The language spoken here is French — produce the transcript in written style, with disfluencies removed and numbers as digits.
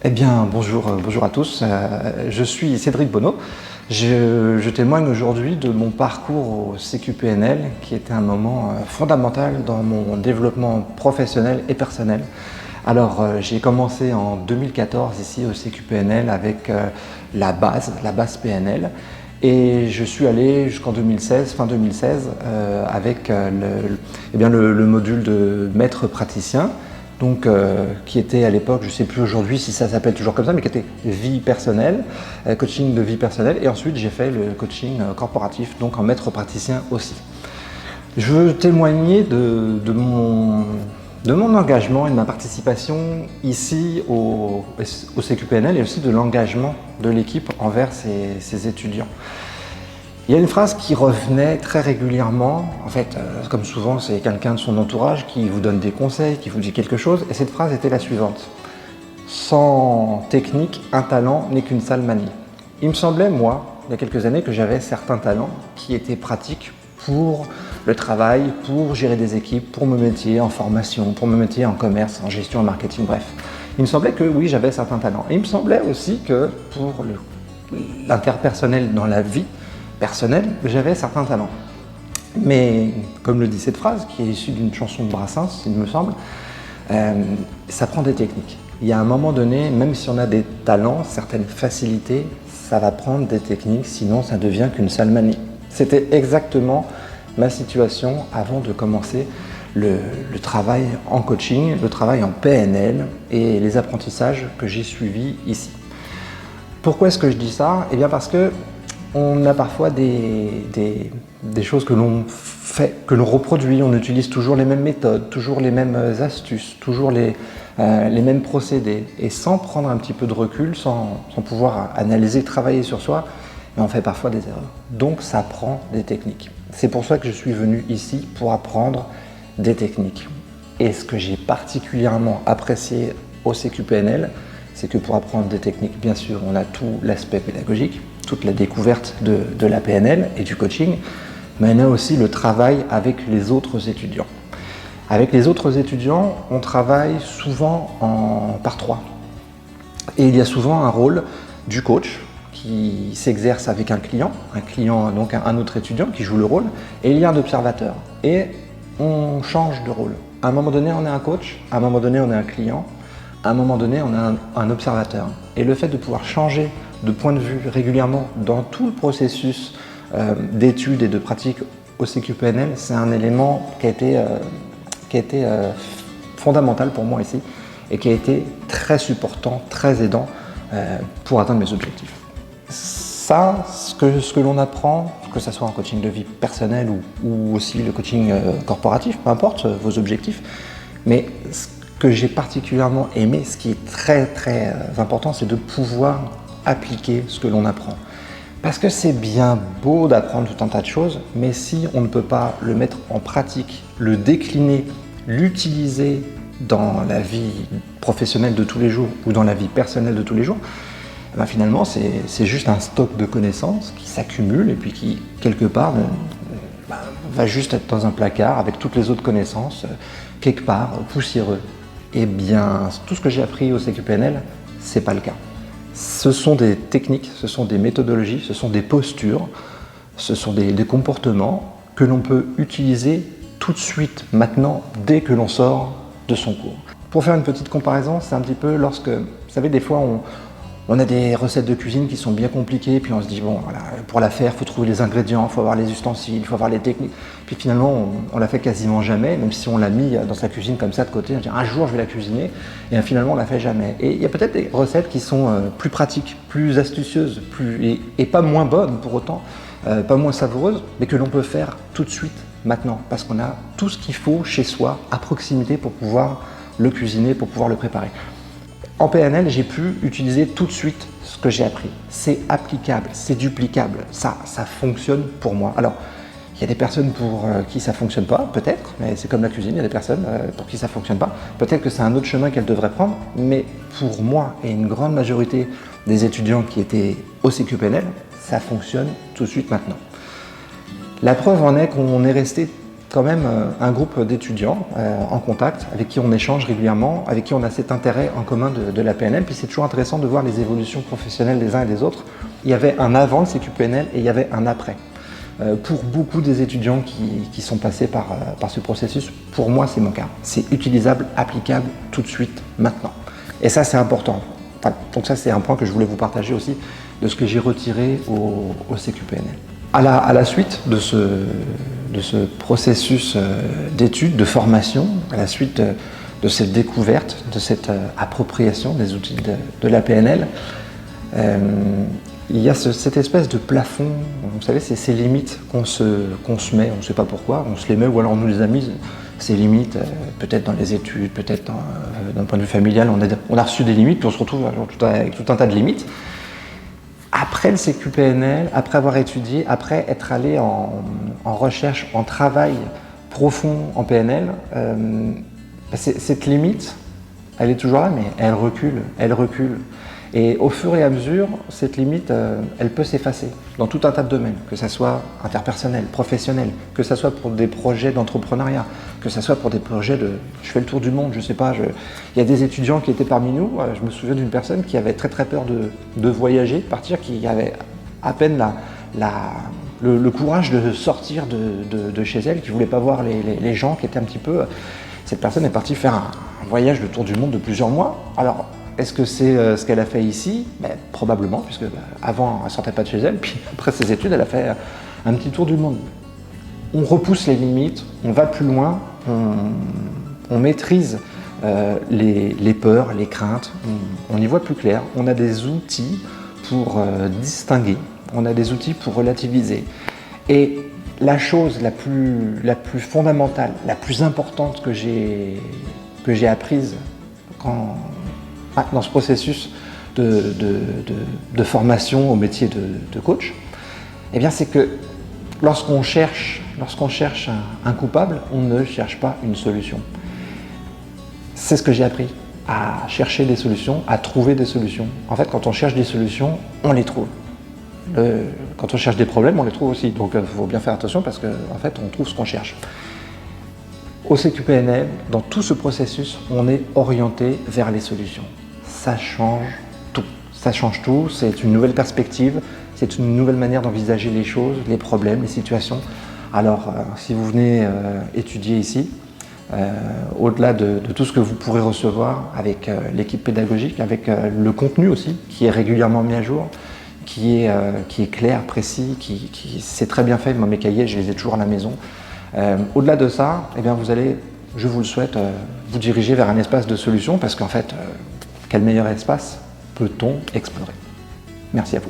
Eh bien, bonjour à tous. Je suis Cédric Bonneau. Je témoigne aujourd'hui de mon parcours au CQPNL, qui était un moment fondamental dans mon développement professionnel et personnel. Alors, j'ai commencé en 2014 ici au CQPNL avec la base PNL. Et je suis allé jusqu'en 2016, fin 2016, avec le module de maître praticien. Donc, qui était à l'époque, je ne sais plus aujourd'hui si ça s'appelle toujours comme ça, mais qui était vie personnelle, coaching de vie personnelle. Et ensuite, j'ai fait le coaching corporatif, donc en maître praticien aussi. Je veux témoigner de mon engagement et de ma participation ici au CQPNL et aussi de l'engagement de l'équipe envers ses étudiants. Il y a une phrase qui revenait très régulièrement, en fait, comme souvent c'est quelqu'un de son entourage qui vous donne des conseils, qui vous dit quelque chose, et cette phrase était la suivante: sans technique, un talent n'est qu'une sale manie. Il me semblait, moi, il y a quelques années, que j'avais certains talents qui étaient pratiques pour le travail, pour gérer des équipes, pour mon métier en formation, pour mon métier en commerce, en gestion, en marketing, bref. Il me semblait que oui, j'avais certains talents. Et il me semblait aussi que pour l'interpersonnel dans la vie personnelle, j'avais certains talents. Mais comme le dit cette phrase, qui est issue d'une chanson de Brassens, il me semble, ça prend des techniques. Il y a un moment donné, même si on a des talents, certaines facilités, ça va prendre des techniques, sinon ça ne devient qu'une sale manie. C'était exactement ma situation avant de commencer le travail en coaching, le travail en PNL et les apprentissages que j'ai suivis ici. Pourquoi est-ce que je dis ça? Eh bien parce que on a parfois des choses que l'on fait, que l'on reproduit, on utilise toujours les mêmes méthodes, toujours les mêmes astuces, toujours les mêmes procédés, et sans prendre un petit peu de recul, sans pouvoir analyser, travailler sur soi, on fait parfois des erreurs. Donc ça prend des techniques. C'est pour ça que je suis venu ici, pour apprendre des techniques. Et ce que j'ai particulièrement apprécié au CQPNL, c'est que pour apprendre des techniques, bien sûr, on a tout l'aspect pédagogique, toute la découverte de la PNL et du coaching, mais on a aussi le travail avec les autres étudiants. Avec les autres étudiants, on travaille souvent par trois. Et il y a souvent un rôle du coach qui s'exerce avec un client donc un autre étudiant qui joue le rôle, et il y a un observateur. Et on change de rôle. À un moment donné, on est un coach, à un moment donné, on est un client, à un moment donné, on est un observateur. Et le fait de pouvoir changer de point de vue régulièrement dans tout le processus d'études et de pratique au CQPNL, c'est un élément qui a été fondamental pour moi ici et qui a été très supportant, très aidant pour atteindre mes objectifs. Ça, ce que l'on apprend, que ce soit en coaching de vie personnelle ou aussi le coaching corporatif, peu importe vos objectifs, mais ce que j'ai particulièrement aimé, ce qui est très très important, c'est de pouvoir appliquer ce que l'on apprend. Parce que c'est bien beau d'apprendre tout un tas de choses, mais si on ne peut pas le mettre en pratique, le décliner, l'utiliser dans la vie professionnelle de tous les jours ou dans la vie personnelle de tous les jours, ben finalement c'est juste un stock de connaissances qui s'accumule et puis qui, quelque part, va juste être dans un placard avec toutes les autres connaissances, quelque part, poussiéreux. Eh bien, tout ce que j'ai appris au CQPNL, c'est pas le cas. Ce sont des techniques, ce sont des méthodologies, ce sont des postures, ce sont des comportements que l'on peut utiliser tout de suite, maintenant, dès que l'on sort de son cours. Pour faire une petite comparaison, c'est un petit peu lorsque, vous savez, des fois on a des recettes de cuisine qui sont bien compliquées, puis on se dit, bon, voilà, pour la faire, il faut trouver les ingrédients, il faut avoir les ustensiles, il faut avoir les techniques. Puis finalement, on la fait quasiment jamais, même si on l'a mis dans sa cuisine comme ça de côté, on dit, un jour je vais la cuisiner, et finalement on la fait jamais. Et il y a peut-être des recettes qui sont plus pratiques, plus astucieuses, et pas moins bonnes pour autant, pas moins savoureuses, mais que l'on peut faire tout de suite, maintenant, parce qu'on a tout ce qu'il faut chez soi, à proximité, pour pouvoir le cuisiner, pour pouvoir le préparer. En PNL, j'ai pu utiliser tout de suite ce que j'ai appris. C'est applicable, c'est duplicable, ça fonctionne pour moi. Alors, il y a des personnes pour qui ça ne fonctionne pas, peut-être, mais c'est comme la cuisine, il y a des personnes pour qui ça ne fonctionne pas. Peut-être que c'est un autre chemin qu'elles devraient prendre, mais pour moi et une grande majorité des étudiants qui étaient au CQPNL, ça fonctionne tout de suite maintenant. La preuve en est qu'on est resté quand même un groupe d'étudiants en contact, avec qui on échange régulièrement, avec qui on a cet intérêt en commun de la PNL. Puis c'est toujours intéressant de voir les évolutions professionnelles des uns et des autres. Il y avait un avant le CQPNL et il y avait un après. Pour beaucoup des étudiants qui sont passés par ce processus, pour moi c'est mon cas. C'est utilisable, applicable tout de suite, maintenant. Et ça c'est important. Voilà. Donc ça c'est un point que je voulais vous partager aussi de ce que j'ai retiré au CQPNL. À la suite de ce processus d'études, de formation, à la suite de cette découverte, de cette appropriation des outils de la PNL, il y a cette espèce de plafond, vous savez, c'est ces limites qu'on se met, on ne sait pas pourquoi, on se les met ou alors on nous les a mises, ces limites, peut-être dans les études, peut-être d'un point de vue familial, on a reçu des limites, puis on se retrouve avec tout un tas de limites. Après le CQPNL, après avoir étudié, après être allé en recherche, en travail profond en PNL, cette limite, elle est toujours là, mais elle recule, elle recule. Et au fur et à mesure, cette limite, elle peut s'effacer dans tout un tas de domaines, que ce soit interpersonnel, professionnel, que ce soit pour des projets d'entrepreneuriat, que ce soit pour des projets de « je fais le tour du monde », je sais pas, il y a des étudiants qui étaient parmi nous, je me souviens d'une personne qui avait très peur de voyager, de partir, qui avait à peine le courage de sortir de chez elle, qui ne voulait pas voir les gens, qui étaient un petit peu… Cette personne est partie faire un voyage de tour du monde de plusieurs mois. Alors, est-ce que c'est ce qu'elle a fait ici? Probablement, puisque avant elle ne sortait pas de chez elle, puis après ses études, elle a fait un petit tour du monde. On repousse les limites, on va plus loin, on maîtrise les peurs, les craintes, on y voit plus clair. On a des outils pour distinguer, on a des outils pour relativiser. Et la chose la plus fondamentale, la plus importante que j'ai apprise dans ce processus de formation au métier de coach, eh bien c'est que lorsqu'on cherche un coupable, on ne cherche pas une solution. C'est ce que j'ai appris, à chercher des solutions, à trouver des solutions. En fait, quand on cherche des solutions, on les trouve. Quand on cherche des problèmes, on les trouve aussi. Donc il faut bien faire attention parce qu'en fait, on trouve ce qu'on cherche. Au CQPNL, dans tout ce processus, on est orienté vers les solutions. Ça change tout. Ça change tout, c'est une nouvelle perspective, c'est une nouvelle manière d'envisager les choses, les problèmes, les situations. Alors, si vous venez étudier ici, au-delà de tout ce que vous pourrez recevoir avec l'équipe pédagogique, avec le contenu aussi, qui est régulièrement mis à jour, qui est clair, précis, c'est très bien fait. Moi, mes cahiers, je les ai toujours à la maison. Au-delà de ça, eh bien, vous allez, je vous le souhaite, vous diriger vers un espace de solution parce qu'en fait, quel meilleur espace peut-on explorer? Merci à vous.